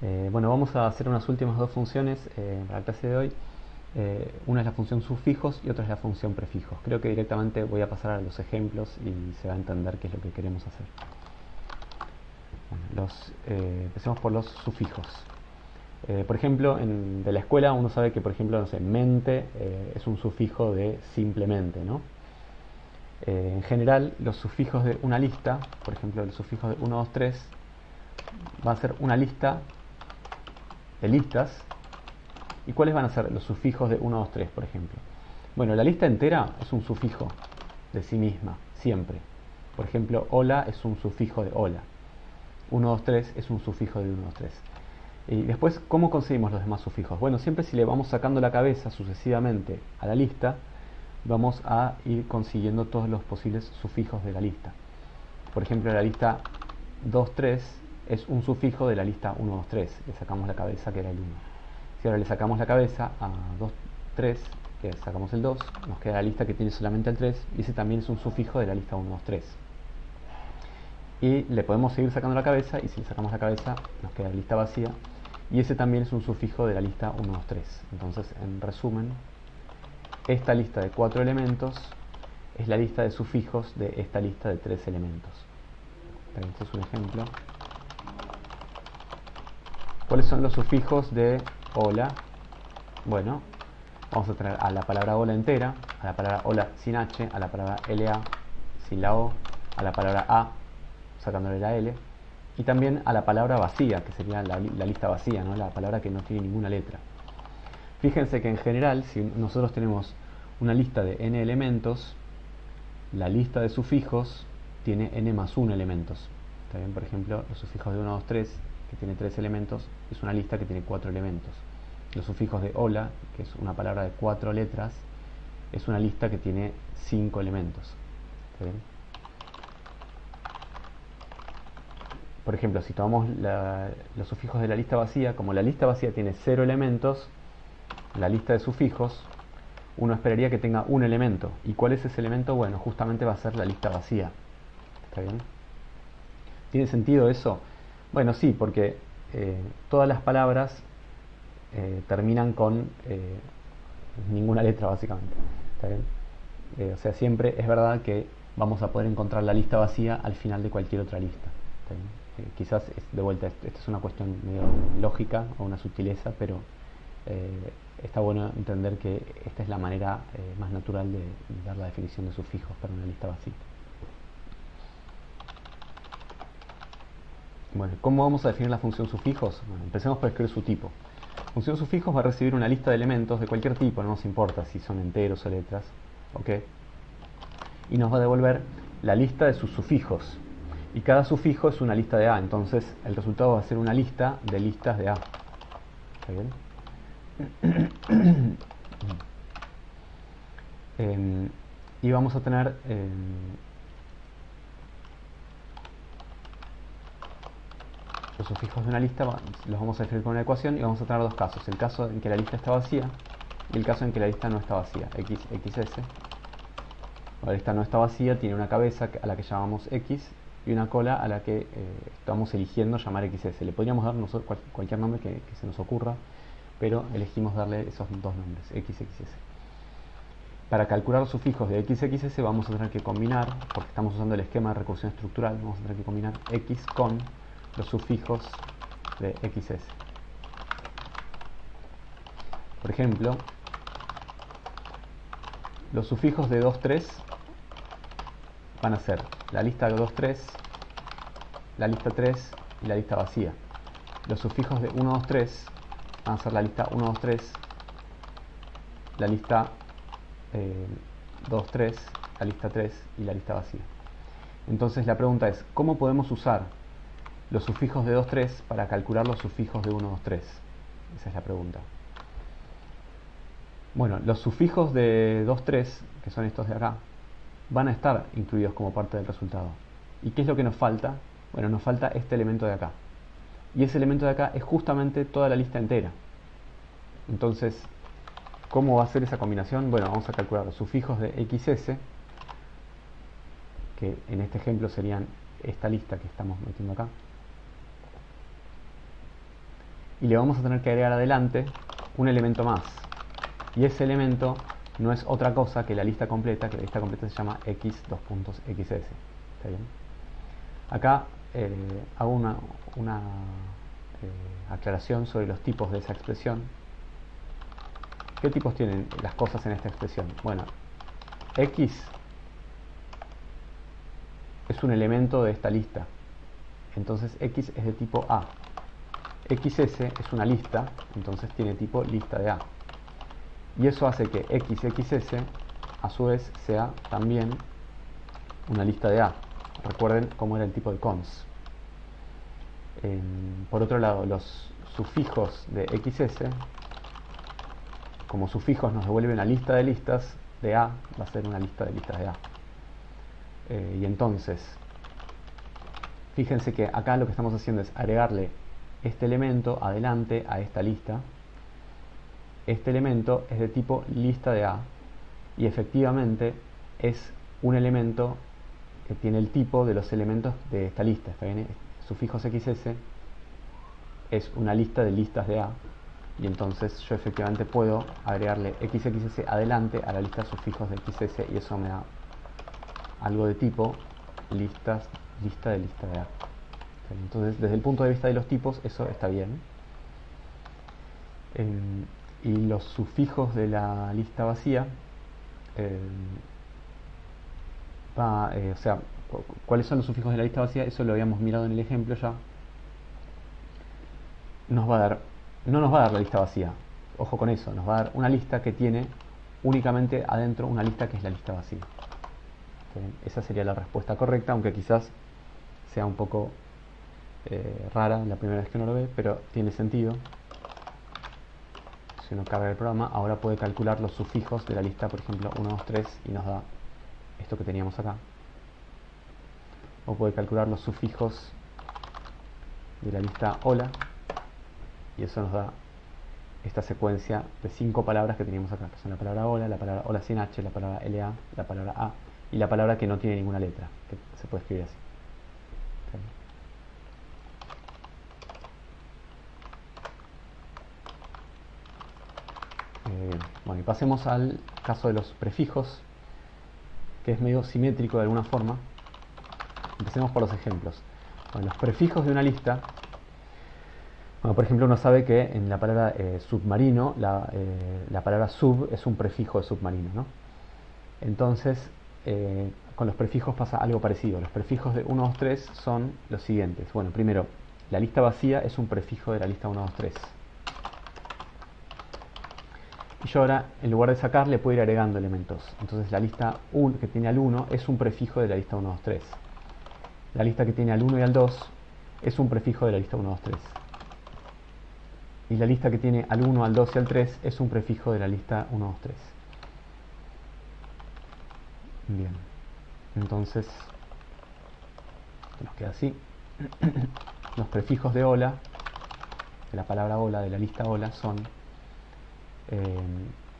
Bueno, vamos a hacer unas últimas dos funciones para la clase de hoy. Una es la función sufijos y otra es la función prefijos. Creo que directamente voy a pasar a los ejemplos y se va a entender qué es lo que queremos hacer. Bueno, empecemos por los sufijos. Por ejemplo, de la escuela uno sabe que, por ejemplo, no sé, mente es un sufijo de simplemente, ¿no? En general, los sufijos de una lista, por ejemplo, el sufijo de 1, 2, 3, va a ser una lista de listas. ¿Y cuáles van a ser los sufijos de 1, 2, 3, por ejemplo? Bueno, la lista entera es un sufijo de sí misma, siempre. Por ejemplo, hola es un sufijo de hola. 1, 2, 3 es un sufijo de 1, 2, 3. Y después, ¿cómo conseguimos los demás sufijos? Bueno, siempre si le vamos sacando la cabeza sucesivamente a la lista, vamos a ir consiguiendo todos los posibles sufijos de la lista. Por ejemplo, la lista 2, 3 es un sufijo de la lista 1, 2, 3. Le sacamos la cabeza, que era el 1. Si ahora le sacamos la cabeza a 2, 3, que sacamos el 2, nos queda la lista que tiene solamente el 3, y ese también es un sufijo de la lista 1, 2, 3. Y le podemos seguir sacando la cabeza, y si le sacamos la cabeza nos queda la lista vacía, y ese también es un sufijo de la lista 1, 2, 3. Entonces, en resumen, esta lista de 4 elementos es la lista de sufijos de esta lista de 3 elementos. Este es un ejemplo. ¿Cuáles son los sufijos de hola? Bueno, vamos a tener a la palabra hola entera, a la palabra hola sin H, a la palabra LA sin la O, a la palabra A sacándole la L, y también a la palabra vacía, que sería la lista vacía, ¿no? La palabra que no tiene ninguna letra. Fíjense que en general, si nosotros tenemos una lista de n elementos, la lista de sufijos tiene n más 1 elementos. ¿Está bien? Por ejemplo, los sufijos de 1, 2, 3, que tiene 3 elementos, es una lista que tiene 4 elementos. Los sufijos de hola, que es una palabra de 4 letras, es una lista que tiene 5 elementos. ¿Está bien? Por ejemplo, si tomamos los sufijos de la lista vacía, como la lista vacía tiene 0 elementos, la lista de sufijos, uno esperaría que tenga un elemento. ¿Y cuál es ese elemento? Bueno, justamente va a ser la lista vacía. ¿Está bien? ¿Tiene sentido eso? Bueno, sí, porque todas las palabras terminan con ninguna letra, básicamente. ¿Está bien? O sea, siempre es verdad que vamos a poder encontrar la lista vacía al final de cualquier otra lista. ¿Está bien? Quizás, de vuelta, esto es una cuestión medio lógica o una sutileza, pero está bueno entender que esta es la manera más natural de dar la definición de sufijos para una lista vacía. Bueno, ¿cómo vamos a definir la función sufijos? Bueno, empecemos por escribir su tipo. Función sufijos va a recibir una lista de elementos de cualquier tipo, no nos importa si son enteros o letras, ¿ok? Y nos va a devolver la lista de sus sufijos. Y cada sufijo es una lista de A, entonces el resultado va a ser una lista de listas de A. ¿Está bien? Y vamos a tener los sufijos de una lista, los vamos a definir con una ecuación y vamos a tener dos casos: el caso en que la lista está vacía y el caso en que la lista no está vacía, x, xs. La lista no está vacía, tiene una cabeza a la que llamamos x y una cola a la que estamos eligiendo llamar xs. Le podríamos dar nosotros cualquier nombre que se nos ocurra, pero elegimos darle esos dos nombres, x, xs. Para calcular los sufijos de x, xs vamos a tener que combinar, porque estamos usando el esquema de recursión estructural, vamos a tener que combinar x con los sufijos de xs. Por ejemplo, los sufijos de 2, 3 van a ser la lista 2, 3, la lista 3 y la lista vacía. Los sufijos de 1, 2, 3 van a ser la lista 1, 2, 3, la lista 2, 3, la lista 3 y la lista vacía. Entonces la pregunta es, ¿cómo podemos usar los sufijos de 2, 3 para calcular los sufijos de 1, 2, 3? Esa es la pregunta. Bueno, los sufijos de 2, 3, que son estos de acá, van a estar incluidos como parte del resultado. ¿Y qué es lo que nos falta? Bueno, nos falta este elemento de acá. Y ese elemento de acá es justamente toda la lista entera. Entonces, ¿cómo va a ser esa combinación? Bueno, vamos a calcular los sufijos de xs, que en este ejemplo serían esta lista que estamos metiendo acá, y le vamos a tener que agregar adelante un elemento más. Y ese elemento no es otra cosa que la lista completa, que la lista completa se llama x:xs. ¿Está bien? Acá hago una aclaración sobre los tipos de esa expresión. ¿Qué tipos tienen las cosas en esta expresión? Bueno, x es un elemento de esta lista, entonces x es de tipo A. XS es una lista, entonces tiene tipo lista de A. Y eso hace que XXS a su vez sea también una lista de A. Recuerden cómo era el tipo de cons. Por otro lado, los sufijos de XS, como sufijos nos devuelven la lista de listas de A, va a ser una lista de listas de A. Y entonces, fíjense que acá lo que estamos haciendo es agregarle este elemento adelante a esta lista. Este elemento es de tipo lista de A y efectivamente es un elemento que tiene el tipo de los elementos de esta lista. ¿Está bien? Sufijos XS es una lista de listas de A y entonces yo efectivamente puedo agregarle XXS adelante a la lista de sufijos de XS y eso me da algo de tipo lista de lista de A. Entonces, desde el punto de vista de los tipos, eso está bien. Y los sufijos de la lista vacía, o sea, ¿cuáles son los sufijos de la lista vacía? Eso lo habíamos mirado en el ejemplo ya. No nos va a dar la lista vacía. Ojo con eso, nos va a dar una lista que tiene únicamente adentro una lista que es la lista vacía. Esa sería la respuesta correcta, aunque quizás sea un poco rara la primera vez que uno lo ve, pero tiene sentido. Si uno carga el programa, ahora puede calcular los sufijos de la lista, por ejemplo 1, 2, 3 y nos da esto que teníamos acá. O puede calcular los sufijos de la lista hola y eso nos da esta secuencia de 5 palabras que teníamos acá, que son la palabra hola sin H, la palabra LA, la palabra A y la palabra que no tiene ninguna letra, que se puede escribir así. Bueno, y pasemos al caso de los prefijos, que es medio simétrico de alguna forma. Empecemos por los ejemplos. Bueno, los prefijos de una lista, bueno, por ejemplo, uno sabe que en la palabra submarino, la palabra sub es un prefijo de submarino, ¿no? Entonces, con los prefijos pasa algo parecido. Los prefijos de 1, 2, 3 son los siguientes. Bueno, primero, la lista vacía es un prefijo de la lista 1, 2, 3. Y yo ahora, en lugar de sacar, le puedo ir agregando elementos. Entonces la lista 1, que tiene al 1, es un prefijo de la lista 1, 2, 3. La lista que tiene al 1 y al 2 es un prefijo de la lista 1, 2, 3. Y la lista que tiene al 1, al 2 y al 3 es un prefijo de la lista 1, 2, 3. Bien. Entonces, nos queda así. Los prefijos de hola, de la palabra hola, de la lista hola, son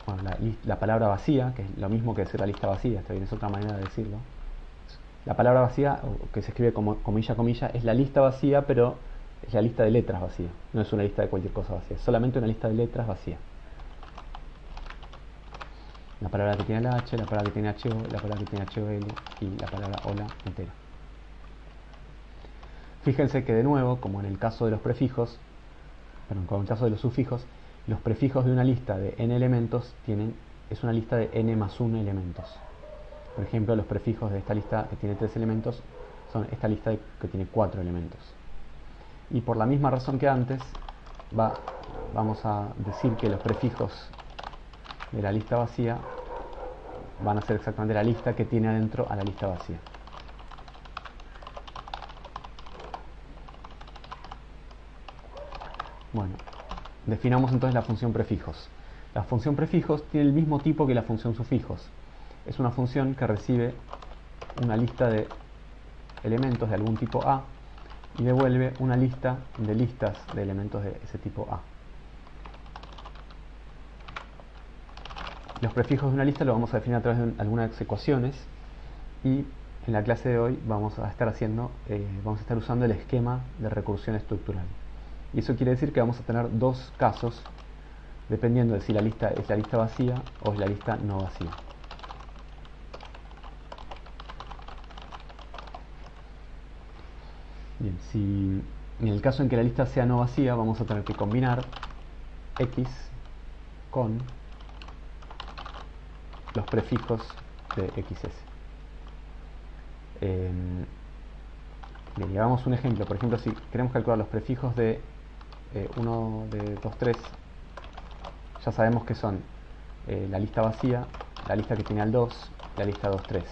bueno, la palabra vacía, que es lo mismo que decir la lista vacía, está bien, es otra manera de decirlo. La palabra vacía, que se escribe como comilla comilla, es la lista vacía, pero es la lista de letras vacía. No es una lista de cualquier cosa vacía, es solamente una lista de letras vacía. La palabra que tiene la H, la palabra que tiene HO, la palabra que tiene HOL y la palabra hola entera. Fíjense que de nuevo, como en el caso de los prefijos, como en el caso de los sufijos, los prefijos de una lista de n elementos es una lista de n más 1 elementos. Por ejemplo, los prefijos de esta lista que tiene 3 elementos son esta lista que tiene 4 elementos. Y por la misma razón que antes, vamos a decir que los prefijos de la lista vacía van a ser exactamente la lista que tiene adentro a la lista vacía. Bueno, definamos entonces la función prefijos. La función prefijos tiene el mismo tipo que la función sufijos. Es una función que recibe una lista de elementos de algún tipo A y devuelve una lista de listas de elementos de ese tipo A. Los prefijos de una lista lo vamos a definir a través de algunas ecuaciones y en la clase de hoy vamos a estar usando el esquema de recursión estructural. Y eso quiere decir que vamos a tener dos casos dependiendo de si la lista es la lista vacía o es la lista no vacía. Bien, si en el caso en que la lista sea no vacía, vamos a tener que combinar X con los prefijos de XS. Bien, y hagamos un ejemplo. Por ejemplo, si queremos calcular los prefijos de 1, de 2, 3, ya sabemos que son la lista vacía, la lista que tiene al 2, la lista 2, 3.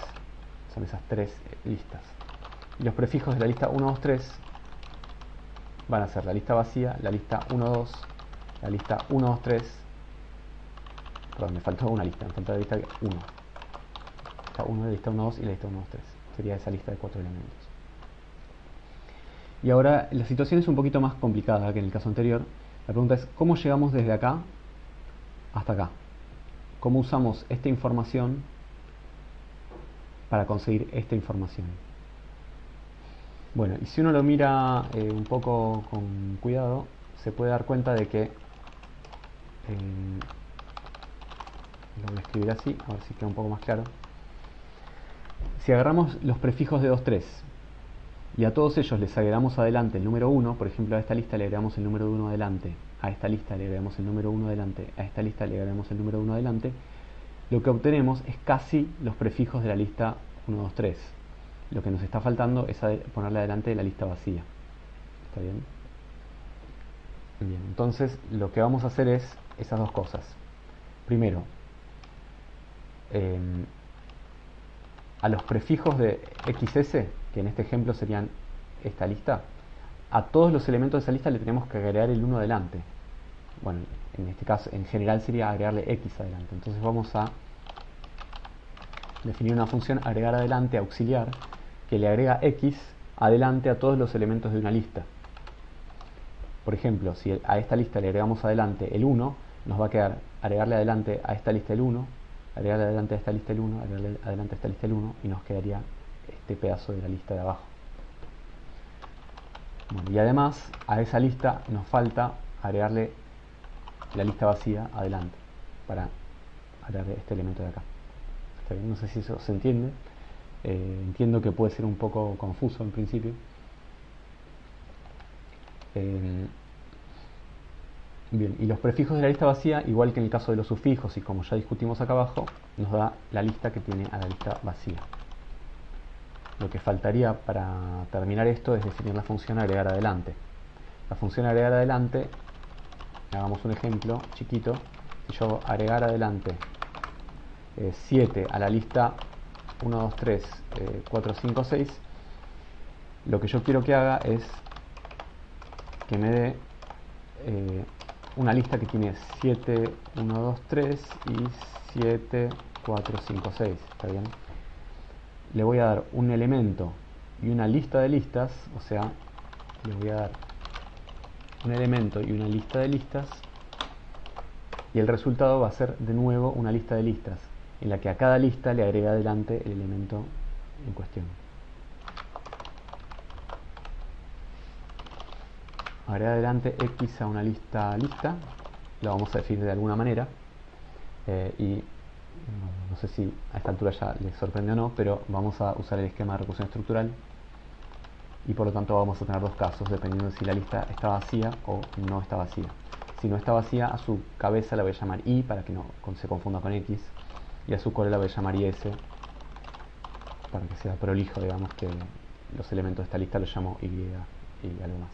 Son esas tres listas. Y los prefijos de la lista 1, 2, 3 van a ser la lista vacía, la lista 1, 2, la lista 1, 2, 3. Perdón, me faltó una lista, me faltó la lista 1. Lista 1, la lista 1, 2 y la lista 1, 2, 3. Sería esa lista de 4 elementos. Y ahora la situación es un poquito más complicada que en el caso anterior. La pregunta es, ¿cómo llegamos desde acá hasta acá? ¿Cómo usamos esta información para conseguir esta información? Bueno, y si uno lo mira un poco con cuidado, se puede dar cuenta de que lo voy a escribir así, a ver si queda un poco más claro. Si agarramos los prefijos de 2, 3 y a todos ellos les agregamos adelante el número 1, por ejemplo a esta lista le agregamos el número 1 adelante, a esta lista le agregamos el número 1 adelante, a esta lista le agregamos el número 1 adelante, lo que obtenemos es casi los prefijos de la lista 1, 2, 3. Lo que nos está faltando es ponerle adelante la lista vacía. ¿Está bien? Bien, entonces lo que vamos a hacer es esas dos cosas. Primero, a los prefijos de XS, que en este ejemplo serían esta lista, a todos los elementos de esa lista le tenemos que agregar el 1 adelante. Bueno, en este caso, en general sería agregarle X adelante. Entonces vamos a definir una función agregar adelante auxiliar que le agrega X adelante a todos los elementos de una lista. Por ejemplo, si a esta lista le agregamos adelante el 1, nos va a quedar agregarle adelante a esta lista el 1, agregarle adelante a esta lista el 1, agregarle adelante a esta lista el 1 y nos quedaría este pedazo de la lista de abajo. Bueno, y además a esa lista nos falta agregarle la lista vacía adelante para agregarle este elemento de acá. ¿Está bien? No sé si eso se entiende. Entiendo que puede ser un poco confuso en principio. Bien, y los prefijos de la lista vacía, igual que en el caso de los sufijos y como ya discutimos acá abajo, nos da la lista que tiene a la lista vacía. Lo que faltaría para terminar esto es definir la función agregar adelante. La función agregar adelante, hagamos un ejemplo chiquito. Si yo agregar adelante 7 a la lista 1, 2, 3, 4, 5, 6, lo que yo quiero que haga es que me dé una lista que tiene 7, 1, 2, 3 y 7, 4, 5, 6. ¿Está bien? Le voy a dar un elemento y una lista de listas, o sea, le voy a dar un elemento y una lista de listas, y el resultado va a ser de nuevo una lista de listas, en la que a cada lista le agrega adelante el elemento en cuestión. Agrega adelante X a una lista, la vamos a definir de alguna manera, y no sé si a esta altura ya les sorprende o no, pero vamos a usar el esquema de recursión estructural y por lo tanto vamos a tener dos casos dependiendo de si la lista está vacía o no está vacía. Si no está vacía, a su cabeza la voy a llamar Y para que no se confunda con X, y a su cola la voy a llamar IS para que sea prolijo, digamos, que los elementos de esta lista los llamo Y y algo más.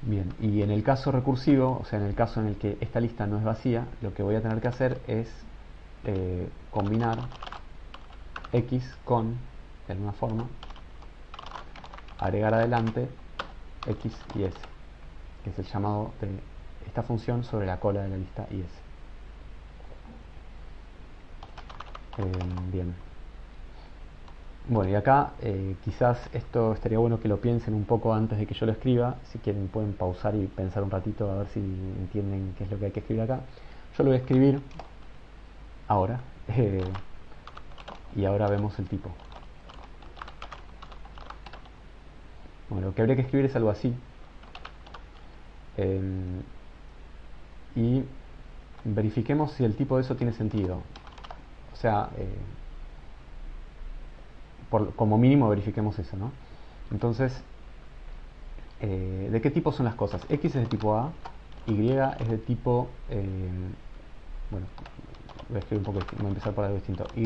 Bien, y en el caso recursivo, o sea, en el caso en el que esta lista no es vacía, lo que voy a tener que hacer es combinar X con, de alguna forma, agregar adelante X y S, que es el llamado de esta función sobre la cola de la lista IS. Bien. Bueno, y acá quizás esto estaría bueno que lo piensen un poco antes de que yo lo escriba. Si quieren pueden pausar y pensar un ratito a ver si entienden qué es lo que hay que escribir acá. Yo lo voy a escribir ahora y ahora vemos el tipo. Bueno, lo que habría que escribir es algo así. y verifiquemos si el tipo de eso tiene sentido. O sea, como mínimo verifiquemos eso, ¿no? Entonces, ¿de qué tipo son las cosas? X es de tipo A, Y es de tipo... bueno, voy a escribir un poco, voy a empezar por algo distinto. Y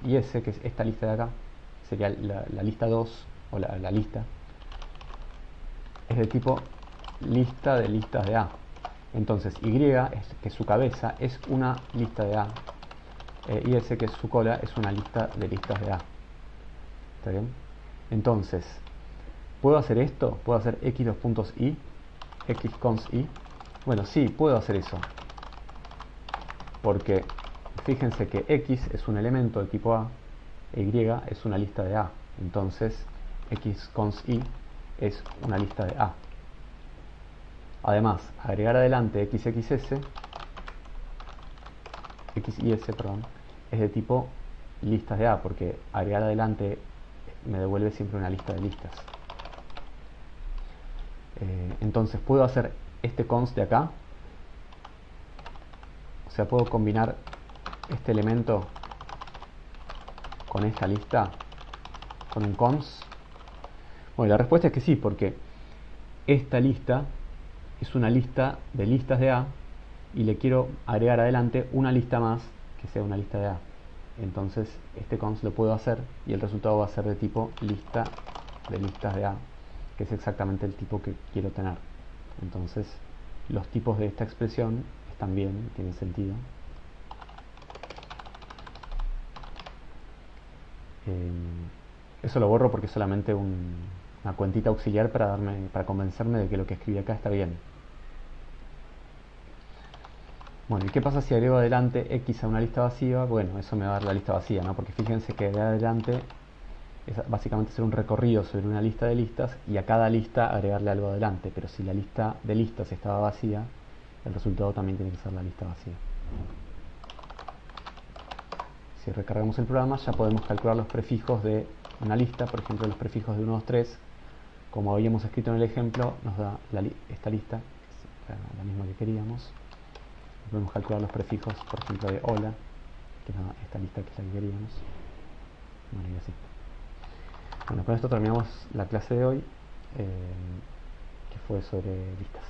y S, que es esta lista de acá, sería la lista 2, o la lista, es de tipo lista de listas de A. Entonces, Y, que es su cabeza, es una lista de A. Y S, que es su cola, es una lista de listas de A. ¿Está bien? Entonces, ¿puedo hacer esto? ¿Puedo hacer x dos puntos y? X cons y. Bueno, sí, puedo hacer eso. Porque fíjense que x es un elemento de tipo A e y es una lista de A. Entonces, x cons y es una lista de A. Además, agregar adelante xxs, x y s, perdón, es de tipo listas de A, porque agregar adelante me devuelve siempre una lista de listas. Entonces puedo hacer este cons de acá, o sea, puedo combinar este elemento con esta lista, con un cons. Bueno, la respuesta es que sí, porque esta lista es una lista de listas de A y le quiero agregar adelante una lista más que sea una lista de A. Entonces este cons lo puedo hacer y el resultado va a ser de tipo lista de listas de A, que es exactamente el tipo que quiero tener. Entonces los tipos de esta expresión están bien, tienen sentido. Eso lo borro porque es solamente una cuentita auxiliar para convencerme de que lo que escribí acá está bien. Bueno, ¿y qué pasa si agrego adelante x a una lista vacía? Bueno, eso me va a dar la lista vacía, ¿no? Porque fíjense que de adelante es básicamente hacer un recorrido sobre una lista de listas y a cada lista agregarle algo adelante. Pero si la lista de listas estaba vacía, el resultado también tiene que ser la lista vacía. Si recargamos el programa, ya podemos calcular los prefijos de una lista, por ejemplo, los prefijos de 1, 2, 3. Como habíamos escrito en el ejemplo, nos da esta lista, que es la misma que queríamos. Podemos calcular los prefijos, por ejemplo, de hola, que es esta lista que es la que queríamos. Bueno, y así. Bueno, con esto terminamos la clase de hoy, que fue sobre listas.